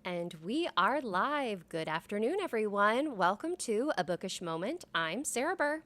And we are live. Good afternoon, everyone. Welcome to A Bookish Moment. I'm Sarah Burr.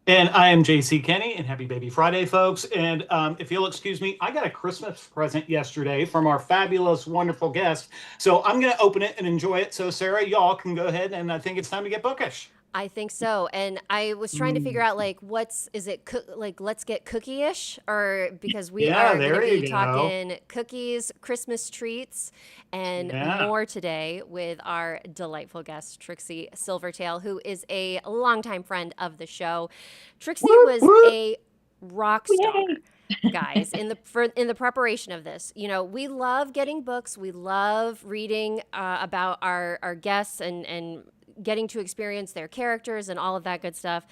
And I am J.C. Kenney, and happy Baby Friday, folks. And if you'll excuse me, I got a Christmas present yesterday from our fabulous, wonderful guest. So I'm going to open it and enjoy it. So, Sarah, y'all can go ahead, and I think it's time to get bookish. I think so. And I was trying to figure Mm, out is it like let's get cookie-ish, or because we yeah, are going to there be you go. talking cookies, Christmas treats, and Yeah. more today with our delightful guest Trixie Silvertale, who is a longtime friend of the show. Trixie Whoop, was whoop. a rock Yay! star, guys, in the preparation of this. We love getting books, we love reading about our guests and getting to experience their characters and all of that good stuff.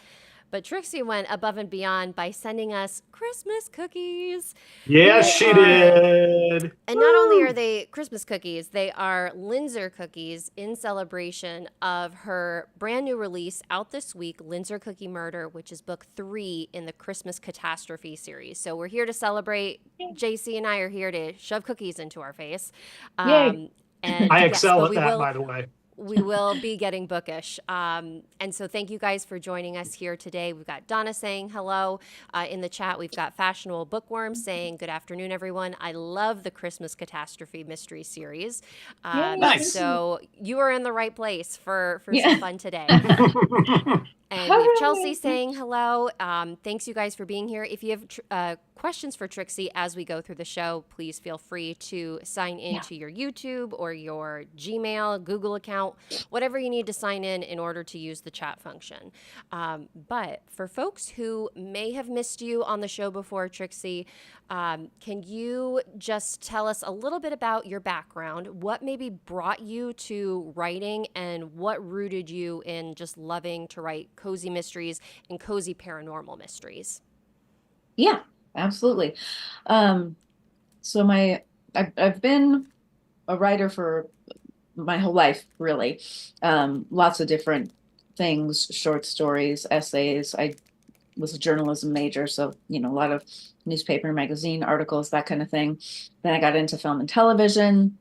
But Trixie went above and beyond by sending us Christmas cookies. Yes, They she are did. and not only are Woo. they Christmas cookies, they are Linzer cookies in celebration of her brand new release out this week, Linzer Cookie Murder, which is book 3 in the Christmas Catastrophe series. So we're here to celebrate. JC and I are here to shove cookies into our face. Yay! Um, and I yes, excel but at that, by the way. we will be getting bookish. And so thank you guys for joining us here today. We've got Donna saying hello in the chat. We've got Fashionable Bookworm saying good afternoon, everyone. I love the Christmas Catastrophe Mystery Series. Yay! Thank Nice. you. So you are in the right place for some Yeah. fun today. And we have Chelsea saying hello. Thanks, you guys, for being here. If you have questions for Trixie as we go through the show, please feel free to sign Yeah. into your YouTube or your Gmail, Google account, whatever you need to sign in order to use the chat function. But for folks who may have missed you on the show before, Trixie, can you just tell us a little bit about your background? What maybe brought you to writing, and what rooted you in just loving to write cozy mysteries and cozy paranormal mysteries? Yeah, absolutely. Um, so I've been a writer for my whole life, really. Lots of different things, short stories, essays. I was a journalism major, so a lot of newspaper, magazine articles, that kind of thing. Then I got into film and television.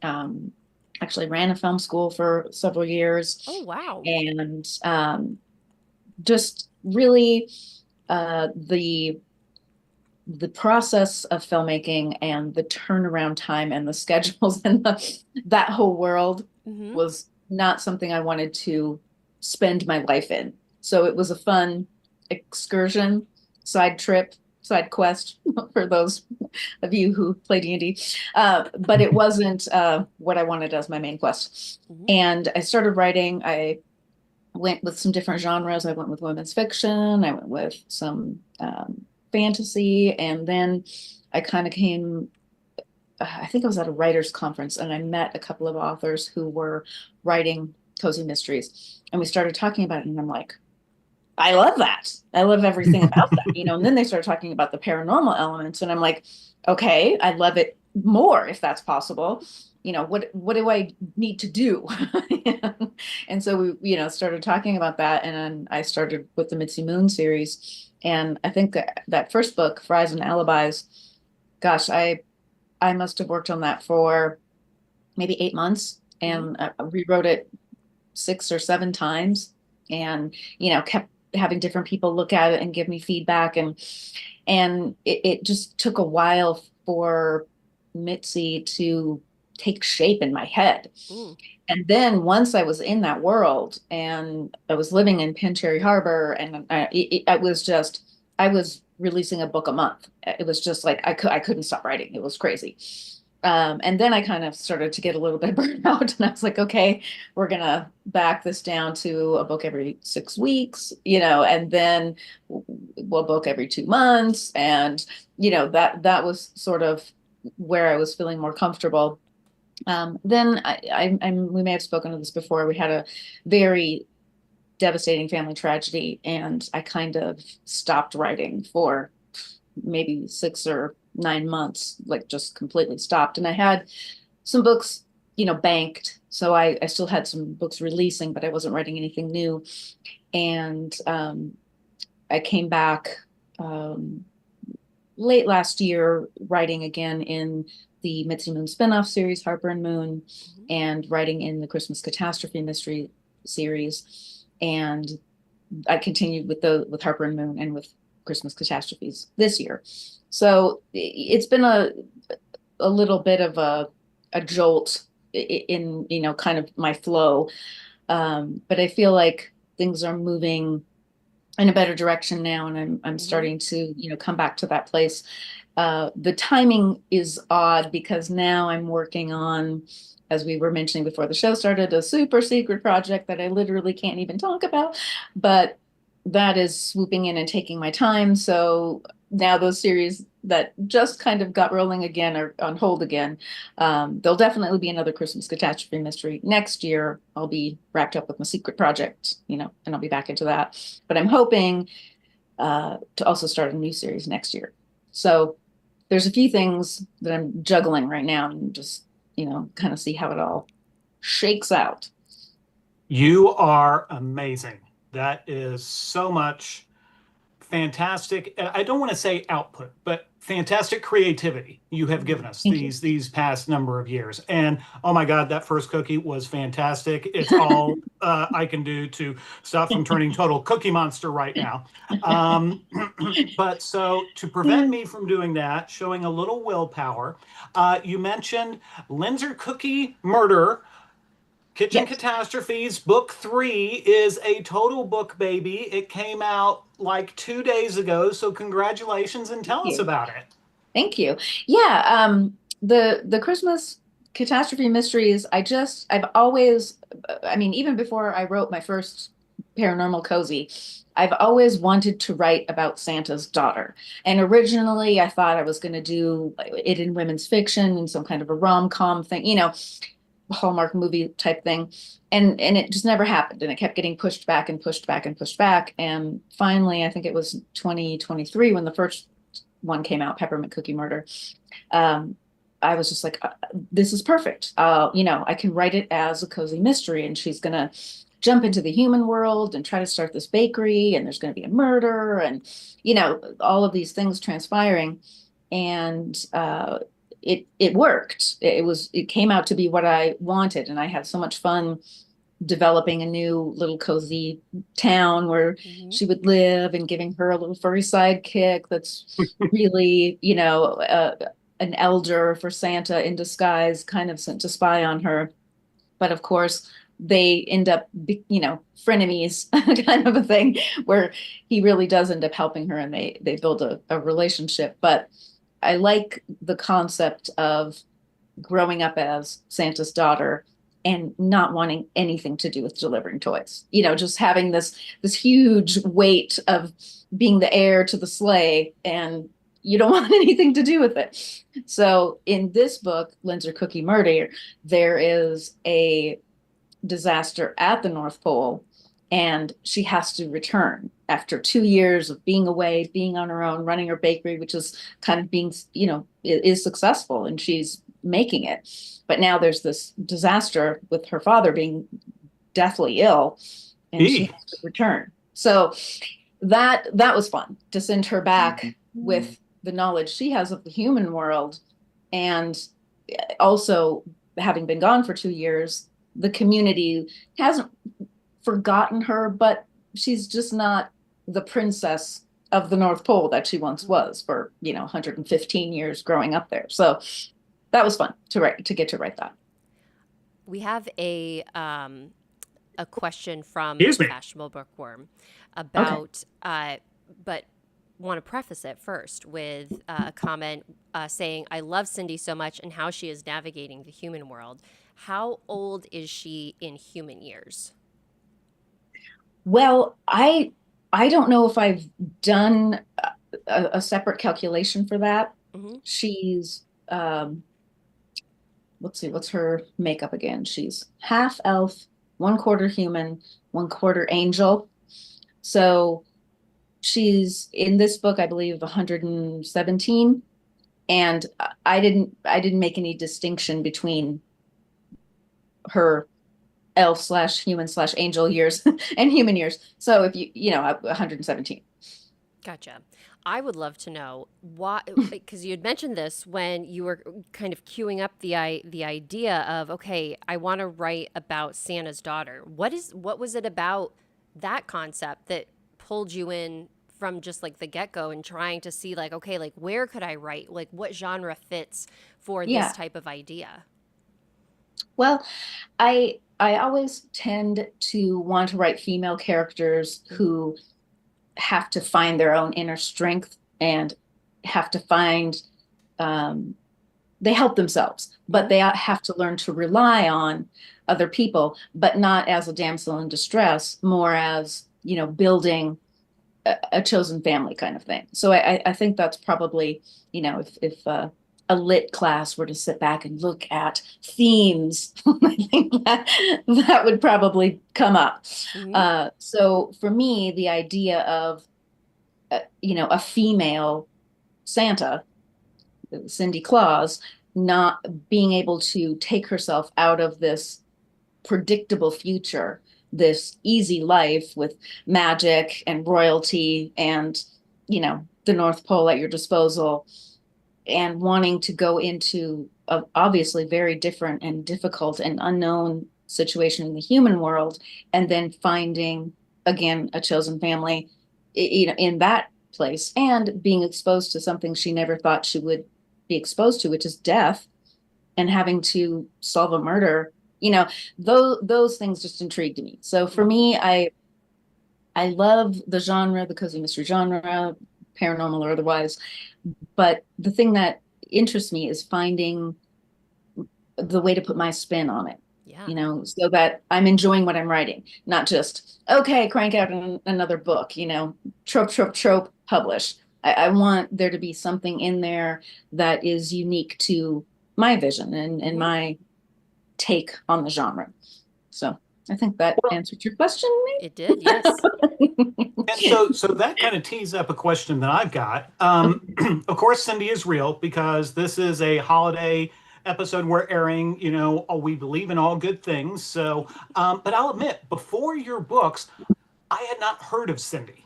Um, actually ran a film school for several years, Oh, wow. and just really the process of filmmaking and the turnaround time and the schedules and that whole world Mm-hmm. was not something I wanted to spend my life in. So it was a fun excursion, side trip, side quest for those of you who play D&D. But it wasn't what I wanted as my main quest. Mm-hmm. And I started writing. I went with some different genres. I went with women's fiction. I went with some fantasy. And then I kind of came, I think I was at a writer's conference and I met a couple of authors who were writing cozy mysteries. And we started talking about it. And I'm like, I love that. I love everything about that. And then they started talking about the paranormal elements. And I'm like, okay, I love it more if that's possible. What do I need to do? And so we started talking about that. And then I started with the Mitzy Moon series. And I think that first book, Fries and Alibis, gosh, I must have worked on that for maybe 8 months, Mm-hmm. and I rewrote it 6 or 7 times, and kept having different people look at it and give me feedback, and it just took a while for Mitzi to take shape in my head. Mm. And then once I was in that world and I was living in Cherry Harbor, and I was just, I was releasing a book a month. It was just like I couldn't stop writing. It was crazy. And then I kind of started to get a little bit burned out, and I was like, okay, we're gonna back this down to a book every 6 weeks, and then we'll book every 2 months, and that was sort of where I was feeling more comfortable. Then we may have spoken of this before. We had a very devastating family tragedy, and I kind of stopped writing for maybe 6 or 9 months, like just completely stopped. And I had some books, banked. So I still had some books releasing, but I wasn't writing anything new. And I came back late last year, writing again in the Mitzy Moon spinoff series, Harper and Moon, Mhm. and writing in the Christmas Catastrophe Mystery series. And I continued with Harper and Moon and with Christmas Catastrophes this year. So it's been a little bit of a jolt in, kind of my flow. But I feel like things are moving in a better direction now, and I'm Mhm. starting to, come back to that place. The timing is odd because now I'm working on, as we were mentioning before the show started, a super secret project that I literally can't even talk about, but that is swooping in and taking my time. So now those series that just kind of got rolling again are on hold again. There'll definitely be another Christmas Catastrophe Mystery next year. I'll be wrapped up with my secret project, and I'll be back into that. But I'm hoping to also start a new series next year. So there's a few things that I'm juggling right now and just, kind of see how it all shakes out. You are amazing. That is so much fantastic. I don't want to say output, but fantastic creativity you have given us Thank you. these past number of years. And oh my God, that first cookie was fantastic. It's all I can do to stop from turning total cookie monster right now. Um, but so to prevent me from doing that, showing a little willpower, you mentioned Linzer Cookie Murder. Kitchen Yes, Catastrophes, book 3 is a total book baby. It came out like 2 days ago, so congratulations and thank tell us you. about it. Thank you. Yeah, the Christmas Catastrophe Mysteries, I've always, I mean, even before I wrote my first paranormal cozy, I've always wanted to write about Santa's daughter. And originally I thought I was going to do it in women's fiction and some kind of a rom-com thing, Hallmark movie type thing. And it just never happened. And it kept getting pushed back and pushed back and pushed back. And finally, I think it was 2023 when the first one came out, Peppermint Cookie Murder. Um, I was just like, this is perfect. I can write it as a cozy mystery, and she's gonna jump into the human world and try to start this bakery, and there's gonna be a murder, and all of these things transpiring. And it worked. It came out to be what I wanted, and I had so much fun developing a new little cozy town where Mhm. she would live and giving her a little furry sidekick that's really, an elder for Santa in disguise, kind of sent to spy on her. But of course, they end up, frenemies, kind of a thing, where he really does end up helping her and they build a relationship. But I like the concept of growing up as Santa's daughter and not wanting anything to do with delivering toys. Just having this huge weight of being the heir to the sleigh, and you don't want anything to do with it. So in this book, Linzer Cookie Murder, there is a disaster at the North Pole, and she has to return after 2 years of being away, being on her own, running her bakery, which is kind of being, is successful, and she's making it. But now there's this disaster with her father being deathly ill, and she E. has to return. So that was fun to send her back with the knowledge she has of the human world, and also having been gone for 2 years, the community hasn't forgotten her, but she's just not the princess of the North Pole that she once was for 115 years growing up there. So that was fun to get to write that. We have a question from Excuse the me. Fashionable Bookworm Okay. about, but want to preface it first with a comment saying, I love Cindy so much and how she is navigating the human world. How old is she in human years? Well, I don't know if I've done a separate calculation for that. Hmm. She's let's see, what's her makeup again? She's half elf, 1/4 human, 1/4 angel. So she's in this book, I believe, 117. And I didn't make any distinction between her elf slash human slash angel years and human years. So if 117. Gotcha. I would love to know why, because you had mentioned this when you were kind of queuing up the idea of, okay, I want to write about Santa's daughter. What was it about that concept that pulled you in from just like the get-go and trying to see like, okay, like where could I write? Like what genre fits for this Yeah. type of idea? Well, I always tend to want to write female characters Mm-hmm. who have to find their own inner strength and have to find um, they help themselves, but Mm-hmm. they have to learn to rely on other people, but not as a damsel in distress, more as, building a chosen family kind of thing. So I think that's probably, if a lit class were to sit back and look at themes, I think that would probably come up. Mm-hmm. So for me, the idea of, a female Santa, Cindy Claus, not being able to take herself out of this predictable future, this easy life with magic and royalty and, the North Pole at your disposal, and wanting to go into a obviously very different and difficult and unknown situation in the human world, and then finding again a chosen family, in that place, and being exposed to something she never thought she would be exposed to, which is death, and having to solve a murder. Those things just intrigued me. So for Mm-hmm. me, I love the genre, the cozy mystery genre, paranormal or otherwise. But the thing that interests me is finding the way to put my spin on it, Yeah. so that I'm enjoying what I'm writing, not just, okay, crank out another book, trope, trope, trope, publish. I want there to be something in there that is unique to my vision and Mm-hmm. my take on the genre. So I think that answered your question. It did, yes. And so that kind of tees up a question that I've got. Of course, Cindy is real because this is a holiday episode we're airing. We believe in all good things. So, but I'll admit, before your books, I had not heard of Cindy.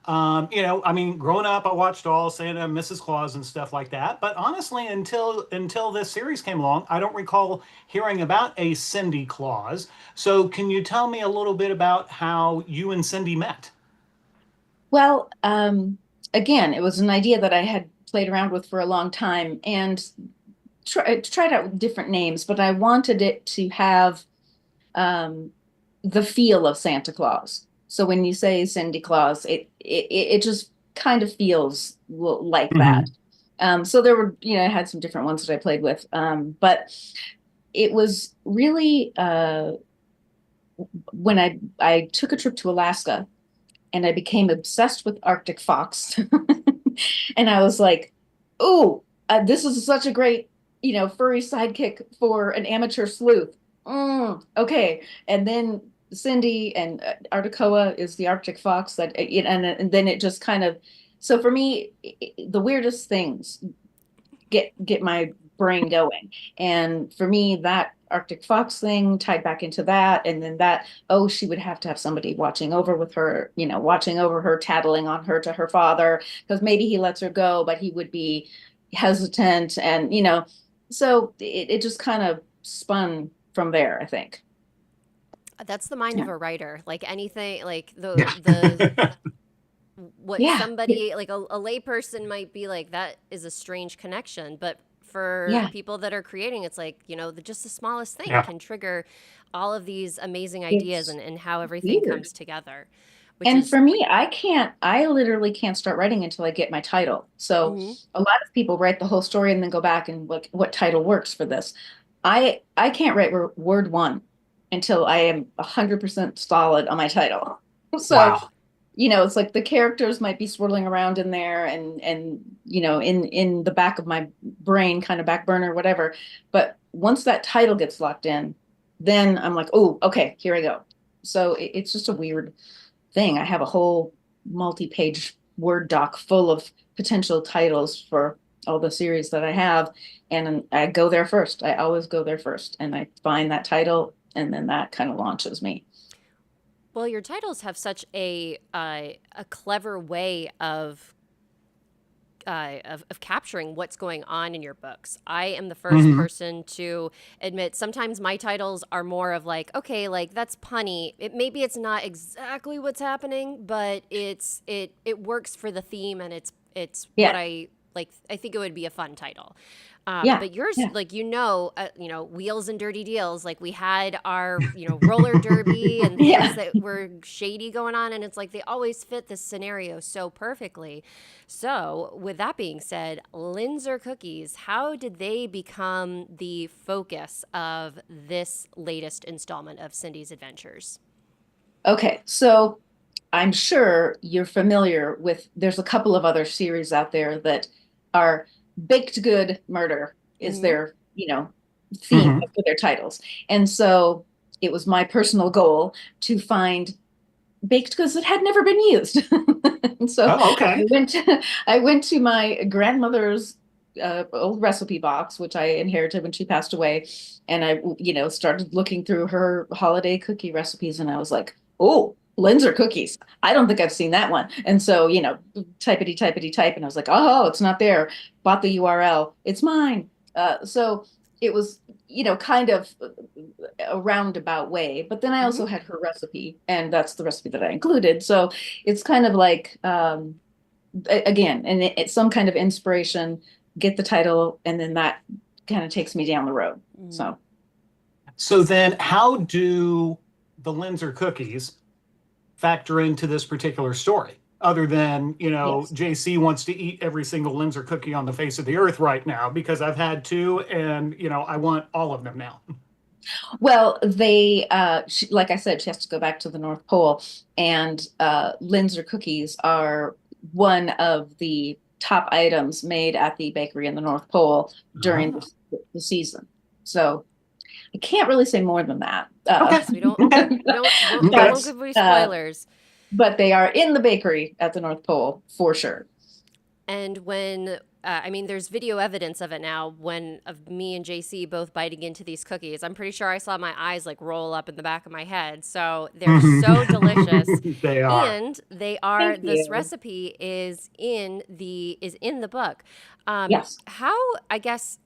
I mean, growing up, I watched all Santa, Mrs. Claus, and stuff like that. But honestly, until this series came along, I don't recall hearing about a Cindy Claus. So, can you tell me a little bit about how you and Cindy met? Well, again, it was an idea that I had played around with for a long time and tried out different names, but I wanted it to have um, the feel of Santa Claus. So when you say Cindy Claus, it just kind of feels like that. Hmm. So there were, I had some different ones that I played with, but it was really when I took a trip to Alaska and I became obsessed with Arctic fox. And I was like, "Oh, this is such a great, furry sidekick for an amateur sleuth." Okay, and then Cindy and Articoa is the Arctic fox that, and then it just kind of. So for me, the weirdest things get my brain going. And for me, that Arctic fox thing tied back into that. And then that, oh, she would have to have somebody watching over with her, watching over her, tattling on her to her father, because maybe he lets her go, but he would be hesitant. And, so it just kind of spun from there, I think. That's the mind of Yeah. a writer. Like anything, like Yeah. the what Yeah. somebody like a layperson might be like, that is a strange connection, but for Yeah. people that are creating, it's like, just the smallest thing Yeah. can trigger all of these amazing ideas, It's and how everything weird. comes together, which And is. for me, I literally can't start writing until I get my title. So Mhm. a lot of people write the whole story and then go back and look what title works for this. I can't write word one until I am 100% solid on my title. So, Wow. it's like the characters might be swirling around in there and in the back of my brain, kind of back burner, whatever. But once that title gets locked in, then I'm like, oh, okay, here I go. So it's just a weird thing. I have a whole multi-page Word doc full of potential titles for all the series that I have. And I go there first. I always go there first. And I find that title, and then that kind of launches me. Well, your titles have such a clever way of of capturing what's going on in your books. I am the first Hmm. person to admit sometimes my titles are more of like, okay, like that's punny. Maybe it's not exactly what's happening, but it works for the theme, and it's what Yeah. I like. I think it would be a fun title. Yeah. But yours, Yeah. like wheels and dirty deals. Like we had our roller derby and things Yeah. that were shady going on, and it's like they always fit this scenario so perfectly. So, with that being said, Linzer cookies, how did they become the focus of this latest installment of Cindy's Adventures? Okay. So I'm sure you're familiar with, there's a couple of other series out there that are baked good murder is Mm-hmm. their, theme Hmm. for their titles. And so it was my personal goal to find baked goods that had never been used. And so Oh, okay. I went to my grandmother's old recipe box, which I inherited when she passed away, and I, started looking through her holiday cookie recipes, and I was like, oh, Linzer cookies. I don't think I've seen that one. And so, typity typity type, and I was like, oh, it's not there. Bought the URL. It's mine. So it was, kind of a roundabout way. But then I Mm-hmm. also had her recipe, and that's the recipe that I included. So it's kind of like, again, and it's some kind of inspiration, get the title, and then that kind of takes me down the road. Mm. So, So then, how do the Linzer cookies factor into this particular story? Other than, yes. JC wants to eat every single Linzer cookie on the face of the earth right now because I've had two and, I want all of them now. Well, like I said, she has to go back to the North Pole, and Linzer cookies are one of the top items made at the bakery in the North Pole during Ah, the season. So I can't really say more than that. okay. Yes, we don't Okay. we don't we Okay. won't but give away uh, spoilers. but they are in the bakery at the North Pole for sure. And when I mean, there's video evidence of it now. When of me and JC both biting into these cookies, I'm pretty sure I saw my eyes like roll up in the back of my head. So they're so delicious, Mhm. They are. and they are. Thank This you. recipe is in the book. Yes. How I guess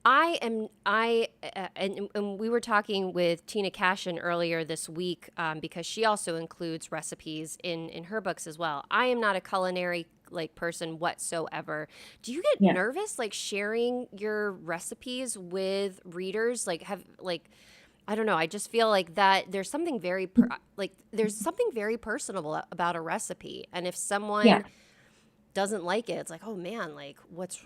I am I and we were talking with Tina Cashin earlier this week because she also includes recipes in her books as well. I am not a culinary like person whatsoever. Do you get Yeah. nervous like sharing your recipes with readers? Like have like I don't know. I just feel like that there's something very personable about a recipe, and if Yeah. someone doesn't like it, it's like, oh man, like what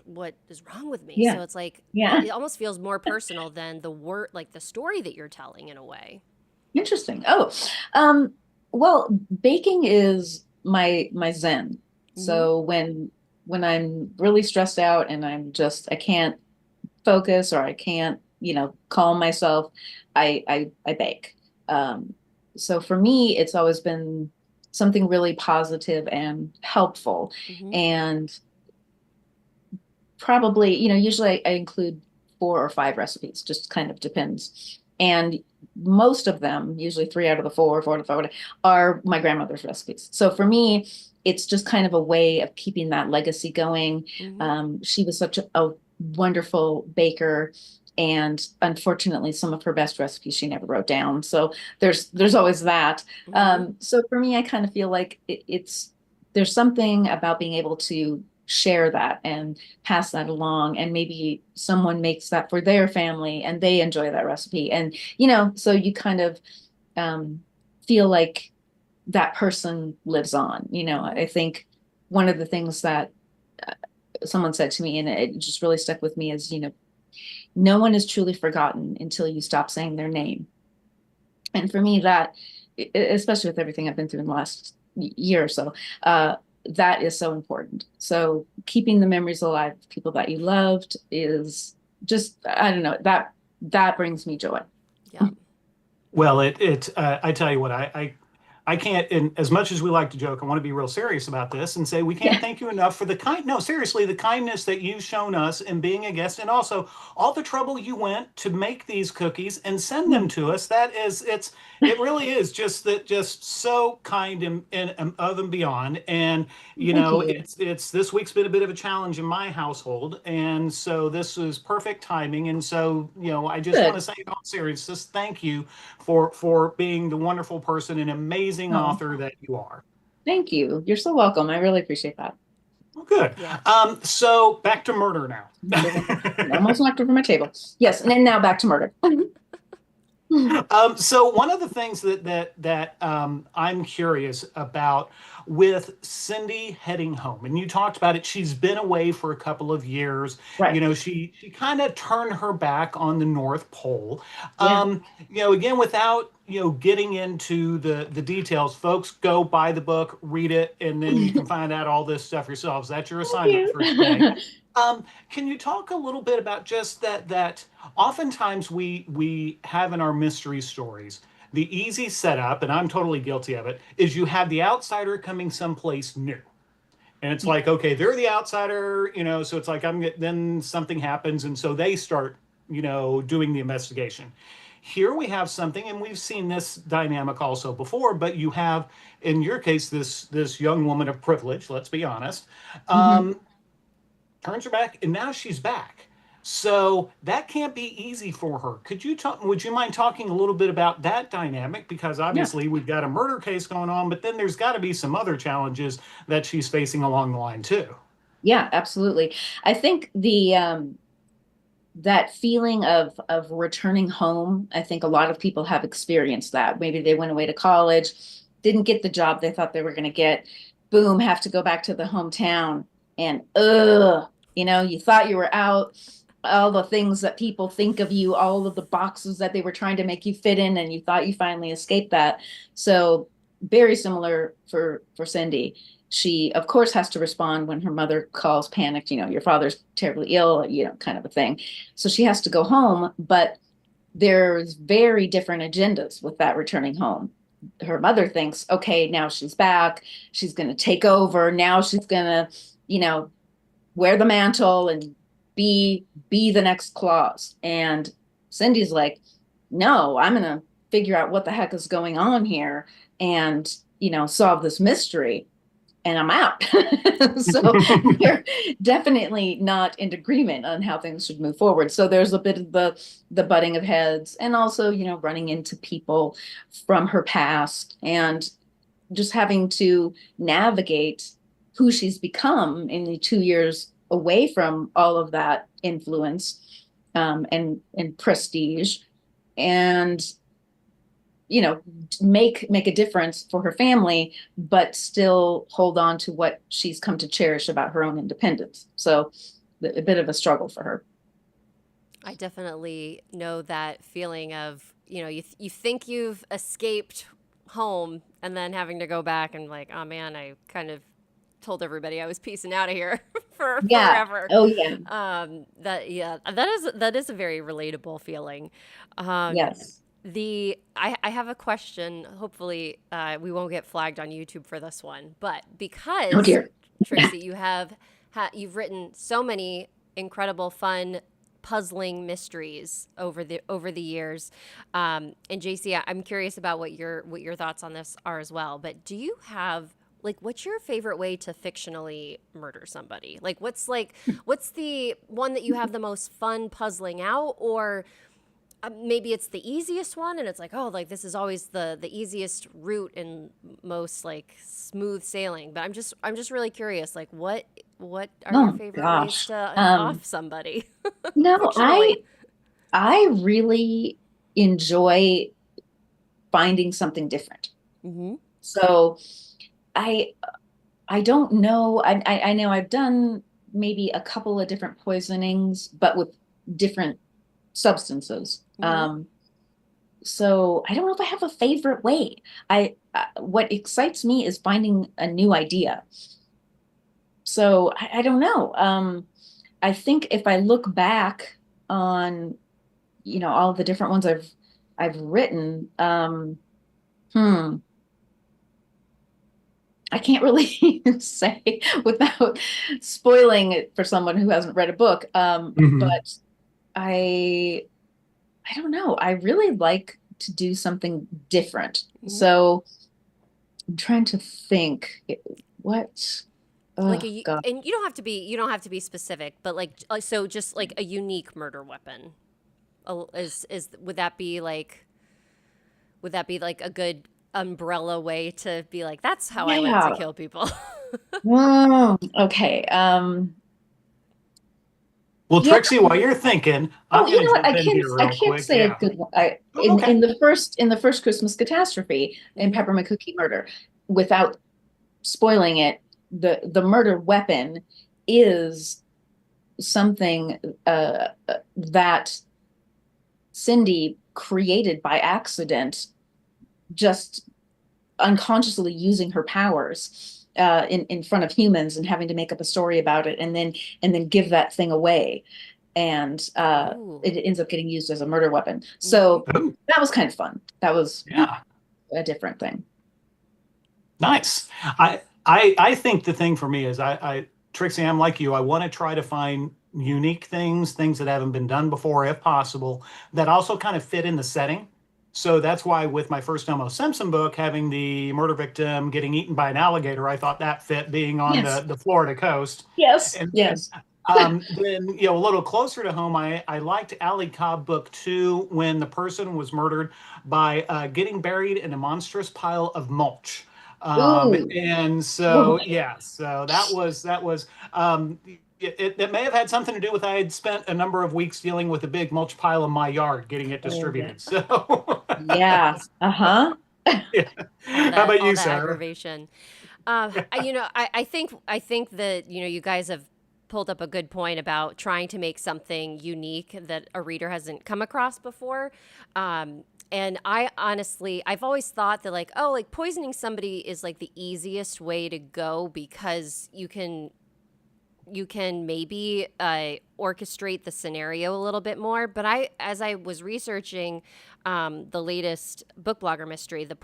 is wrong with me? Yeah. So it's like Yeah. it almost feels more personal than the word, like the story that you're telling in a way. Interesting. Oh, um, well, baking is my zen. Mm-hmm. So when I'm really stressed out and I can't focus or I can't, calm myself, I bake. Um, so for me, it's always been something really positive and helpful. Mm-hmm. And probably, usually I include 4 or 5 recipes, just kind of depends. And most of them, usually 3 out of the 4, 4 out of the 5, are my grandmother's recipes. So for me, it's just kind of a way of keeping that legacy going. Mm-hmm. She was such a wonderful baker, and unfortunately, some of her best recipes she never wrote down. So there's always that. Mm-hmm. So for me, I kind of feel like it's there's something about being able to share that and pass that along, and maybe someone makes that for their family and they enjoy that recipe, and so you kind of um, feel like that person lives on. Mm-hmm. I think one of the things that uh, someone said to me, and it just really stuck with me, is no one is truly forgotten until you stop saying their name. And for me, that, especially with everything I've been through in the last year or so, that is so important. So keeping the memories alive of people that you loved is just, I don't know, that brings me joy. Yeah. Well, I tell you what, I I can't, and as much as we like to joke, I want to be real serious about this and say we can't Yeah. thank you enough for no, seriously, the kindness that you've shown us in being a guest, and also all the trouble you went to make these cookies and send them to us. That is, it really is just that, just so kind and of and beyond. And Thank you. it's this week's been a bit of a challenge in my household, and so this is perfect timing. And so, I just want to Good. say, in all seriousness, thank you for being the wonderful person and amazing Oh, author that you are. thank you. You're so welcome. I really appreciate that. Well, good. Yeah. So back to murder now. Almost knocked over my table. Yes, and then now back to murder. So one of the things that I'm curious about with Cindy heading home, and you talked about it, she's been away for a couple of years. Right. She kind of turned her back on the North Pole. Yeah. Again, without getting into the details, folks, go buy the book, read it, and then you can find out all this stuff yourselves. That's your Thank assignment you. for today. Can you talk a little bit about just that oftentimes we have in our mystery stories the easy setup, and I'm totally guilty of it, is you have the outsider coming someplace new. And it's like, okay, they're the outsider, so it's like then something happens, and so they start, doing the investigation. Here we have something, and we've seen this dynamic also before, but you have, in your case, this young woman of privilege, let's be honest, Mhm. turns her back, and now she's back. So that can't be easy for her. Would you mind talking a little bit about that dynamic? Because Yeah. obviously we've got a murder case going on, but then there's got to be some other challenges that she's facing along the line too. Yeah, absolutely. I think the that feeling of returning home, I think a lot of people have experienced that. Maybe they went away to college, didn't get the job they thought they were going to get, boom, have to go back to the hometown, and you thought you were out, all the things that people think of you, all of the boxes that they were trying to make you fit in, and you thought you finally escaped that. So very similar for Cindy. She of course has to respond when her mother calls panicked, your father's terribly ill, kind of a thing. So she has to go home, but there's very different agendas with that returning home. Her mother thinks, okay, now she's back, she's going to take over, now she's going to, wear the mantle and be the next Claus. And Cindy's like, no, I'm going to figure out what the heck is going on here and, solve this mystery, and I'm out. So they're definitely not in agreement on how things should move forward. So there's a bit of the butting of heads, and also, running into people from her past, and just having to navigate who she's become in the 2 years away from all of that influence, and prestige, and make a difference for her family, but still hold on to what she's come to cherish about her own independence. So a bit of a struggle for her. I definitely know that feeling of, you think you've escaped home and then having to go back and like, oh man, I kind of told everybody I was peacing out of here for Yeah. forever. Oh yeah. That is a very relatable feeling. Um, Yes. I have a question. Hopefully, we won't get flagged on YouTube for this one, but Oh because dear. Trixie, you've written so many incredible, fun, puzzling mysteries over the years. And JC, I'm curious about what your thoughts on this are as well. But do you have, like, what's your favorite way to fictionally murder somebody? What's the one that you have the most fun puzzling out, or maybe it's the easiest one and it's like, oh, like this is always the easiest route and most like smooth sailing. But I'm just really curious, like what are your Oh favorite ways gosh. to off somebody No, I fictionally? I really enjoy finding something different. Mm-hmm. So I I don't know. I know I've done maybe a couple of different poisonings, but with different substances. Mm-hmm. So I don't know if I have a favorite way. What excites me is finding a new idea. So I don't know. I think if I look back on, all the different ones I've written, hmm, I can't really say without spoiling it for someone who hasn't read a book. Hmm. But I I don't know. I really like to do something different. Mhm. So I'm trying to think what, Like oh God. and you don't have to be specific, but so just like a unique murder weapon. Is would that be like a good umbrella way to be like that's how I like to Yeah. kill people? Okay. Well, Yeah. Trixie, while you're thinking, Oh, I'm you going know to what? jump in here I real can't quick. say a Yeah. good one. I Oh, okay. in the first Christmas catastrophe in Hmm. Peppermint Cookie Murder, without spoiling it, the murder weapon is something that Cindy created by accident, just unconsciously using her powers in front of humans and having to make up a story about it and then give that thing away. And Ooh. it ends up getting used as a murder weapon. Hmm. So Oh, that was kind of fun. That was yeah. a different thing. Nice. I think the thing for me is Trixie, I'm like you. I want to try to find unique things, things that haven't been done before, if possible, that also kind of fit in the setting. So that's why with my first Elmo Simpson book, having the murder victim getting eaten by an alligator, I thought that fit being on Yes. the Florida coast. Yes. And Yes. then, a little closer to home, I liked Allie Cobb book two when the person was murdered by getting buried in a monstrous pile of mulch. Ooh. And Oh so, my yeah, so it may have had something to do with I had spent a number of weeks dealing with a big mulch pile in my yard, getting it God. Oh yeah. distributed. So, Yeah. Uh-huh. yeah. How about All you, that Sarah? aggravation. I think that you guys have pulled up a good point about trying to make something unique that a reader hasn't come across before. And I've always thought that like poisoning somebody is like the easiest way to go because you can maybe orchestrate the scenario a little bit more. But as I was researching the latest book blogger mystery, the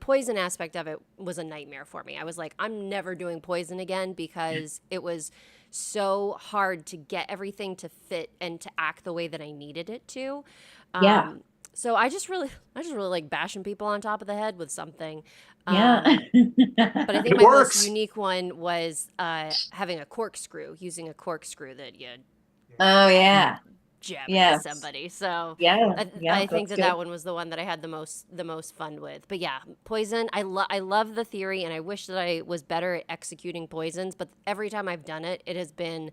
poison aspect of it was a nightmare for me. I was like, I'm never doing poison again because it was so hard to get everything to fit and to act the way that I needed it to. Yeah. So I just really like bashing people on top of the head with something. Yeah. Um, but I think It my most works. unique one was having a corkscrew, using a corkscrew that you Oh yeah. jab into Yes. somebody. So Yeah. Yeah. I think That's that good. that one was the one that I had the most fun with. But yeah, poison. I love the theory, and I wish that I was better at executing poisons. But every time I've done it, it has been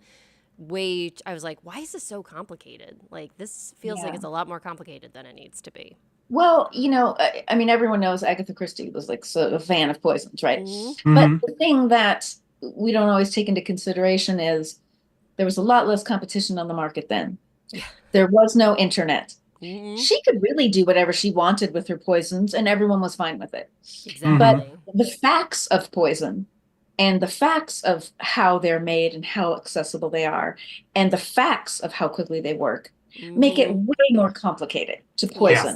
I was like, why is this so complicated? Like this feels like Yeah. it's a lot more complicated than it needs to be. Well, I mean, everyone knows Agatha Christie was like a fan of poisons, right? Hmm. But Hmm. the thing that we don't always take into consideration is there was a lot less competition on the market then. Yeah. There was no internet. Hmm. She could really do whatever she wanted with her poisons, and everyone was fine with it. But Hmm. Exactly. the facts of poison and the facts of how they're made and how accessible they are, and the facts of how quickly they work, make it Hmm. way more complicated to Yeah. poison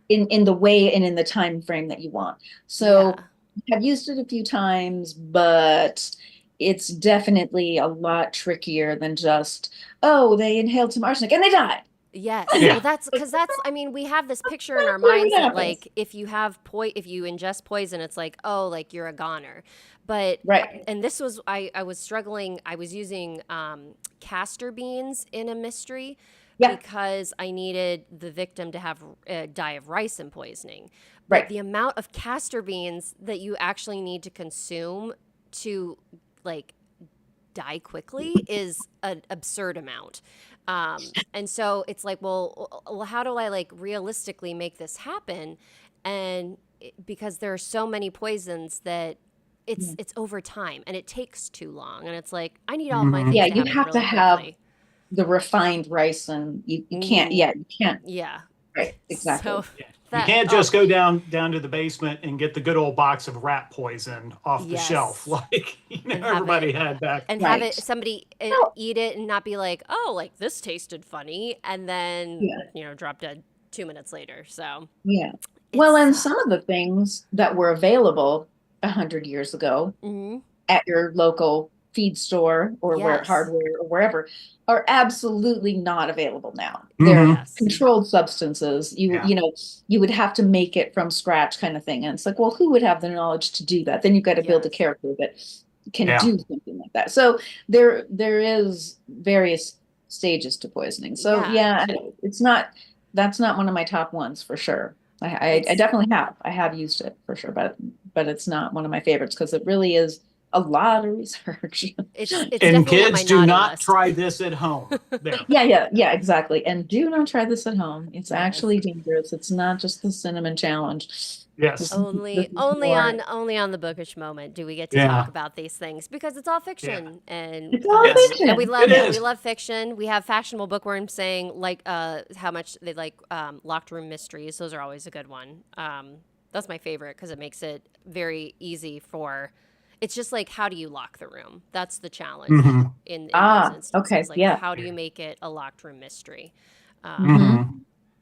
Yes. in the way and in the time frame that you want. So Yeah. I've used it a few times, but it's definitely a lot trickier than just, oh, they inhaled some arsenic and they died. Yes. Well, Yeah. that's because I mean, we have this picture in our That's not minds what that happens. like if you ingest poison, it's like, oh, like you're a goner. But Right. and this was I was struggling. I was using castor beans in a mystery Yeah. because I needed the victim to have die of ricin poisoning. But Right. the amount of castor beans that you actually need to consume to like die quickly is an absurd amount. And so it's like, well, how do I like realistically make this happen? And because there are so many poisons that it's over time and it takes too long. And it's like, I need all of my Hmm. Yeah. things to You happen have to really have quickly. the refined rice and you can't, Hmm. yeah, you can't. Yeah. Right. So Exactly. Yeah. You that, can't oh, just go down to the basement and get the good old box of rat poison off the shelf yes. like And everybody had back. have Right. it somebody No. eat it and not be like, oh, like this tasted funny, and then Yeah. drop dead 2 minutes later. So Yeah. Well, it's and some of the things that were available 100 years ago Hmm. at your local feed store or where Yes. hardware or wherever are absolutely not available now. They're Hmm. Yes. controlled substances. Yeah. You know, you would have to make it from scratch kind of thing. And it's like, well, who would have the knowledge to do that? Then you've got to build a Yes. character that can Yeah. do something like that. So there is various stages to poisoning. So Yeah. yeah, it's not that's not one of my top ones for sure. I It's definitely have. I have used it for sure, but it's not one of my favorites because it really is a lot of research. it's And definitely on my kids, do naughty not list. try this at home. There. Yeah, exactly. And do not try this at home. It's Yes. actually dangerous. It's not just the cinnamon challenge. This Yes. is this Only is only more. on the Bookish Moment do we get to talk Yeah. about these things because it's all Yeah. fiction It's all Yes. and we fiction. It love it. We is. love fiction. We have fashionable bookworms saying like how much they like locked room mysteries. Those are always a good one. That's my favorite because it makes it very easy for. It's just like how do you lock the room? That's the challenge Hmm. in those Ah, instances. okay. Like Yeah. how do you Yeah. make it a locked room mystery? Um, Hmm. Hmm.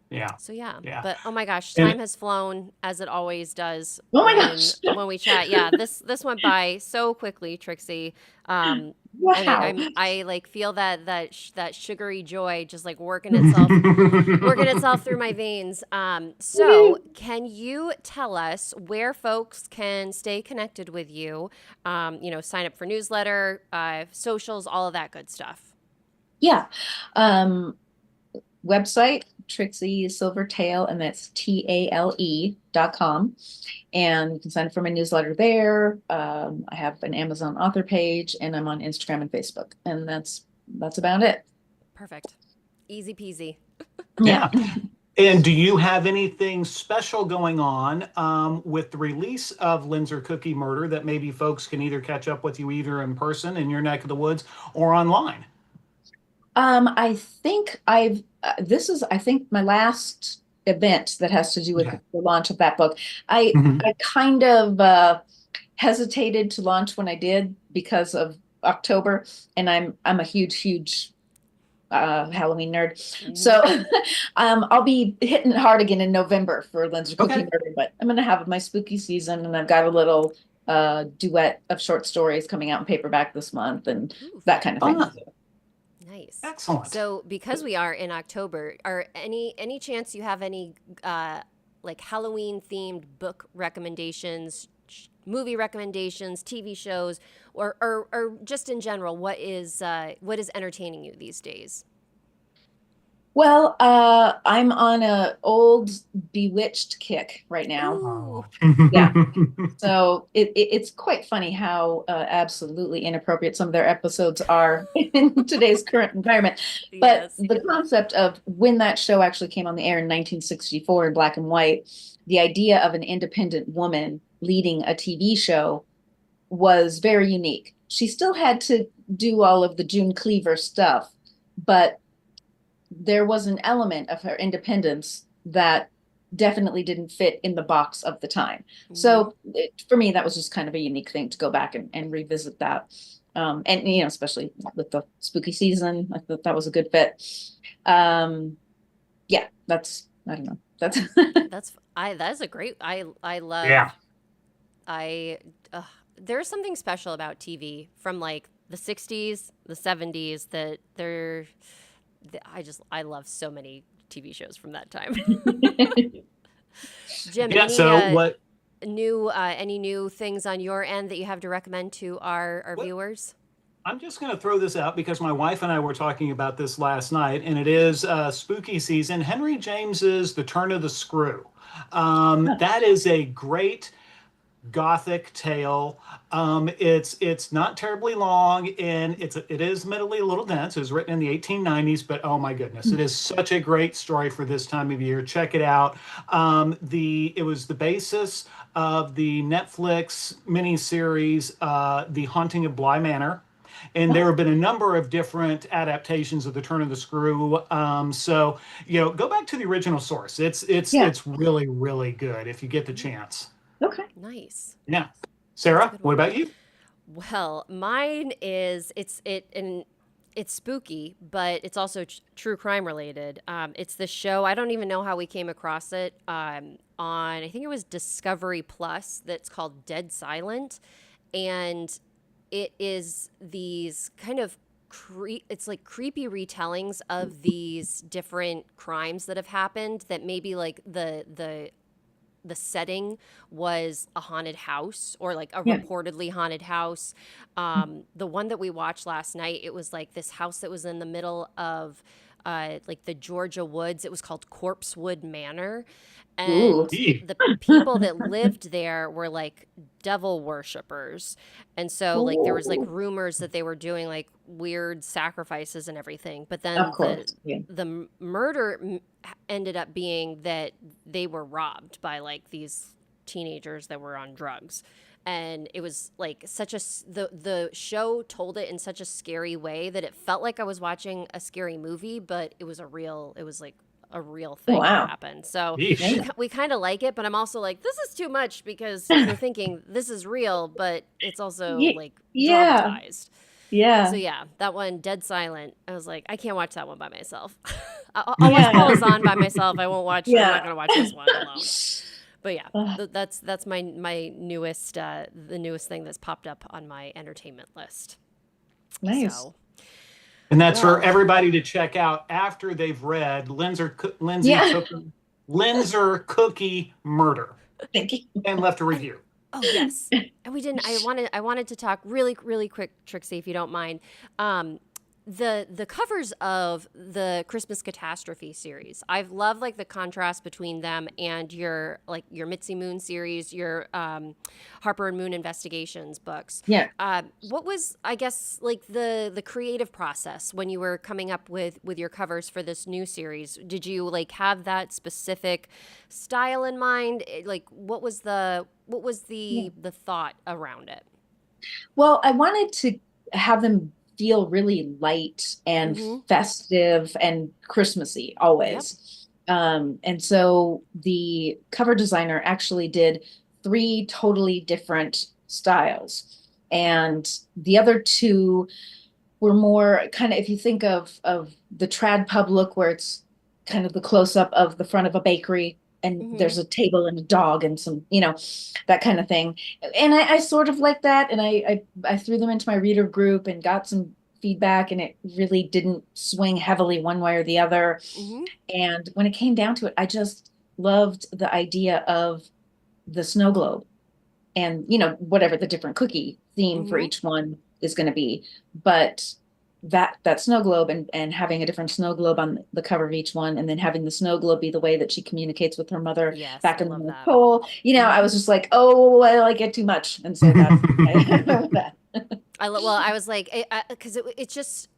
Yeah. so yeah, Yeah. but oh my gosh, And time has flown as it always does Oh my gosh. when we chat. Yeah, this went by so quickly, Trixie. Um, and Wow. I like feel that sugary joy just like working itself through my veins. So can you tell us where folks can stay connected with you? Sign up for newsletter, socials, all of that good stuff. Yeah. Um, Website, Trixie Silvertale, and that's TALE.com. And you can sign up for my newsletter there. I have an Amazon author page, and I'm on Instagram and Facebook. And that's about it. Perfect, easy peasy. Yeah. Yeah. And do you have anything special going on with the release of Linzer Cookie Murder that maybe folks can either catch up with you either in person in your neck of the woods or online? I think this is I think my last event that has to do with Okay. the launch of that book. I Hmm. I kind of hesitated to launch when I did because of October, and I'm a huge Halloween nerd. Hmm. So I'll be hitting it hard again in November for Lindsay Cookie Okay. Murder, but I'm gonna have my spooky season, and I've got a little duet of short stories coming out in paperback this month and Ooh, that fun. kind of thing. Fun. Nice. Excellent. So, because we are in October, are any chance you have any like Halloween themed book recommendations, movie recommendations, TV shows, or just in general, what is entertaining you these days? Well, I'm on a old Bewitched kick right now. Ooh, Oh. Yeah. So it's quite funny how absolutely inappropriate some of their episodes are in today's current environment. But yes. the concept of when that show actually came on the air in 1964 in black and white, the idea of an independent woman leading a TV show was very unique. She still had to do all of the June Cleaver stuff, but there was an element of her independence that definitely didn't fit in the box of the time. Hmm. So for me, that was just kind of a unique thing to go back and revisit that. And especially with the spooky season, I thought that was a good fit. Yeah, that's I don't know. That's That is a great I love Yeah. I there's something special about TV from like the 60s, the 70s that I love so many TV shows from that time. Jim, Yeah. So what? any new things on your end that you have to recommend to our What? viewers? I'm just going to throw this out because my wife and I were talking about this last night, and it is spooky season. Henry James's The Turn of the Screw. That is a great gothic tale. It's not terribly long, and it is admittedly a little dense. It was written in the 1890s, but oh my goodness, it is such a great story for this time of year. Check it out. It was the basis of the Netflix miniseries, The Haunting of Bly Manor. And there have been a number of different adaptations of The Turn of the Screw. So go back to the original source. It's it's yeah. it's really really good if you get the chance. Okay. Nice. Yeah. That's a Sarah, good what one. about you? Well, mine is it's it and it's spooky, but it's also true crime related. It's the show. I don't even know how we came across it. On I think it was Discovery Plus. That's called Dead Silent, and it is these kind of it's like creepy retellings of these different crimes that have happened. That maybe like the setting was a haunted house or like a Yeah. reportedly haunted house. The one that we watched last night, it was like this house that was in the middle of like the Georgia woods. It was called Corpsewood Manor. Ooh. And the people that lived there were like devil worshippers. And so like there was like Ooh. rumors that they were doing like weird sacrifices and everything. But Of then course. Yeah. the murder ended up being that they were robbed by like these teenagers that were on drugs. And it was like such a the show told it in such a scary way that it felt like I was watching a scary movie, but it was like a real thing that Wow. happened. So Yeesh. we kind of like it, but I'm also like, this is too much because you're thinking this is real, but it's also like Yeah. dramatized. Yeah. So yeah, that one, Dead Silent. I was like, I can't watch that one by myself. I'll watch Yeah. Polizon by myself. I won't watch. I'm Yeah. not gonna watch this one alone. But yeah, Ugh. that's my newest the newest thing that's popped up on my entertainment list. Nice. So And that's for well, everybody to check out after they've read Lindsay Yeah. Cookie Murder Thank you. and left a review. oh yes, and we didn't. I wanted to talk really quick, Trixie, if you don't mind. The covers of the Christmas Catastrophe series. I've loved like the contrast between them and your Mitzy Moon series, your Harper and Moon Investigations books. Yeah. What was, I guess, like the creative process when you were coming up with your covers for this new series? Did you like have that specific style in mind? Like what was the Yeah. thought around it? Well, I wanted to have them feel really light and Mm-hmm. festive and Christmassy Yep. always. And so the cover designer actually did 3 totally different styles. And the other 2 were more kind of, if you think of the trad pub look where it's kind of the close up of the front of a bakery and Mm-hmm. there's a table and a dog and some, that kind of thing. And I sort of like that. And I threw them into my reader group and got some feedback, and it really didn't swing heavily one way or the other. Mm-hmm. And when it came down to it, I just loved the idea of the snow globe and, whatever the different cookie theme for Mm-hmm. each one is going to be. But that snow globe and having a different snow globe on the cover of each one, and then having the snow globe be the way that she communicates with her mother Yes, back I in the love North that. Pole. I was just like, oh, I like it too much. And so that's I love that. I was like, because it's just,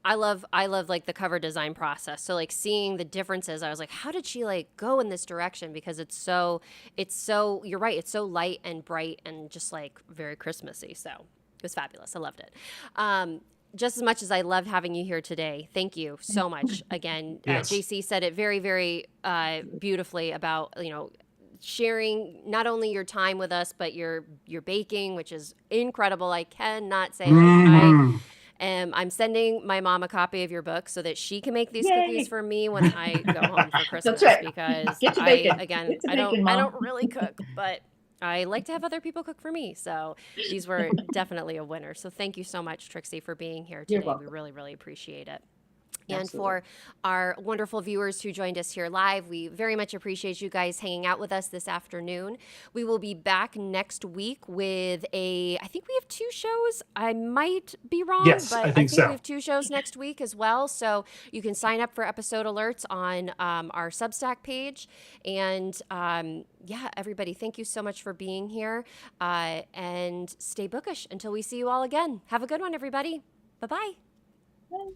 I love like the cover design process. So like seeing the differences, I was like, how did she like go in this direction? Because it's so, you're right. It's so light and bright and just like very Christmassy. So it was fabulous. I loved it. Just as much as I loved having you here today. Thank you so much. Again, Yes. JC said it very, very beautifully about, sharing not only your time with us, but your baking, which is incredible. I cannot say like I'm sending my mom a copy of your book so that she can make these cookies Yay. for me when I go home for Christmas. That's right. Because Get to bacon. Get to I bacon, don't Mom. really cook, but I like to have other people cook for me. So these were definitely a winner. So thank you so much, Trixie, for being here You're today. We welcome. really, really appreciate it. And Absolutely. for our wonderful viewers who joined us here live, we very much appreciate you guys hanging out with us this afternoon. We will be back next week with I think we have 2 shows. I might be wrong, Yes, but I think we so. have 2 shows next week as well. So you can sign up for episode alerts on our Substack page. And yeah, everybody, thank you so much for being here. And stay bookish until we see you all again. Have a good one, everybody. Bye-bye. Bye.